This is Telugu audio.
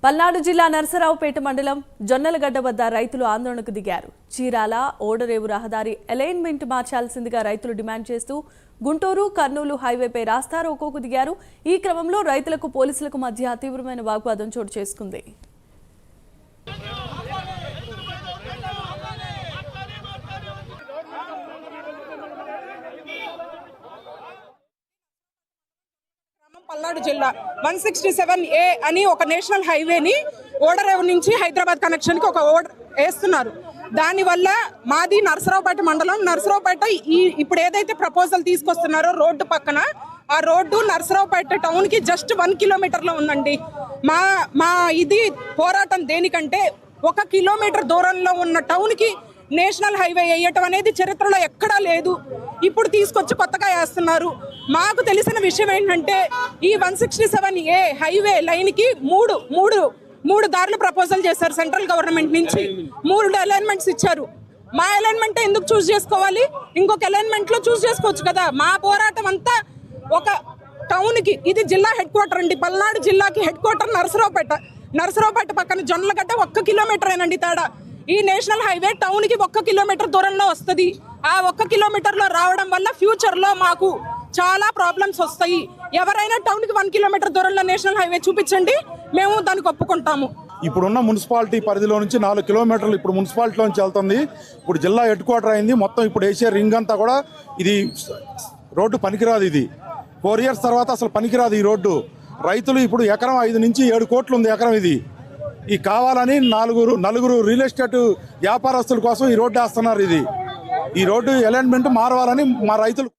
పల్నాడు జిల్లా నరసరావుపేట మండలం జొన్నలగడ్డ వద్ద రైతులు ఆందోళనకు దిగారు. చీరాల ఓడరేవు రహదారి అలైన్మెంట్ మార్చాల్సిందిగా రైతులు డిమాండ్ చేస్తూ గుంటూరు కర్నూలు హైవేపై రాస్తారోకోకు దిగారు. ఈ క్రమంలో రైతులకు పోలీసులకు మధ్య తీవ్రమైన వాగ్వాదం చోటు చేసుకుంది. పల్నాడు జిల్లా 167A అని ఒక నేషనల్ హైవేని ఓడరేవు నుంచి హైదరాబాద్ కనెక్షన్ కి ఒక వేస్తున్నారు. దానివల్ల మాది నరసరావుపేట మండలం. నరసరావుపేట ఇప్పుడు ఏదైతే ప్రపోజల్ తీసుకొస్తున్నారో రోడ్డు పక్కన, ఆ రోడ్డు నరసరావుపేట టౌన్ కి జస్ట్ 1 కిలోమీటర్లో ఉందండి. మా ఇది పోరాటం దేనికంటే 1 కిలోమీటర్ దూరంలో ఉన్న టౌన్ కి నేషనల్ హైవే వేయటం అనేది చరిత్రలో ఎక్కడా లేదు. ఇప్పుడు తీసుకొచ్చి కొత్తగా వేస్తున్నారు. మాకు తెలిసిన విషయం ఏంటంటే ఈ 167A హైవే లైన్ కి మూడు దారులు ప్రపోజల్ చేశారు. సెంట్రల్ గవర్నమెంట్ నుంచి 3 అలైన్మెంట్స్ ఇచ్చారు. మా అలైన్మెంట్ ఎందుకు చూస్ చేసుకోవాలి? ఇంకొక అలైన్మెంట్ లో చూస్ చేసుకోవచ్చు కదా. మా పోరాటం అంతా ఒక టౌన్ కి, ఇది జిల్లా హెడ్ క్వార్టర్ అండి. పల్నాడు జిల్లాకి హెడ్ క్వార్టర్ నరసరావుపేట పక్కన జొన్నలగడ్డ 1 కిలోమీటర్ ఏనండి తేడా. ఈ నేషనల్ హైవే టౌన్ కి 1 కిలోమీటర్ దూరంలో వస్తుంది. ఆ 1 కిలోమీటర్ లో రావడం వల్ల ఫ్యూచర్ లో మాకు చాలా ప్రాబ్లమ్స్ వస్తాయి. ఎవరైనా టౌన్ కి 1 కిలోమీటర్ దూరంలో నేషనల్ హైవే చూపించండి, మేము దానికి ఒప్పుకుంటాము. ఇప్పుడున్న మున్సిపాలిటీ పరిధిలో నుంచి 4 కిలోమీటర్లు ఇప్పుడు మున్సిపాలిటీలో నుంచి వెళ్తుంది. ఇప్పుడు జిల్లా హెడ్ క్వార్టర్ అయింది. మొత్తం ఇప్పుడు వేసే రింగ్ అంతా కూడా ఇది రోడ్డు పనికిరాదు. ఇది 4 ఇయర్స్ తర్వాత అసలు పనికిరాదు ఈ రోడ్డు. రైతులు ఇప్పుడు ఎకరం 5 నుంచి 7 కోట్లు ఉంది ఎకరం. ఇది కావాలని నలుగురు రియల్ ఎస్టేట్ వ్యాపారస్తుల కోసం ఈ రోడ్డు వేస్తున్నారు. ఈ రోడ్డు అలైన్మెంట్ మారవాలని మా రైతులు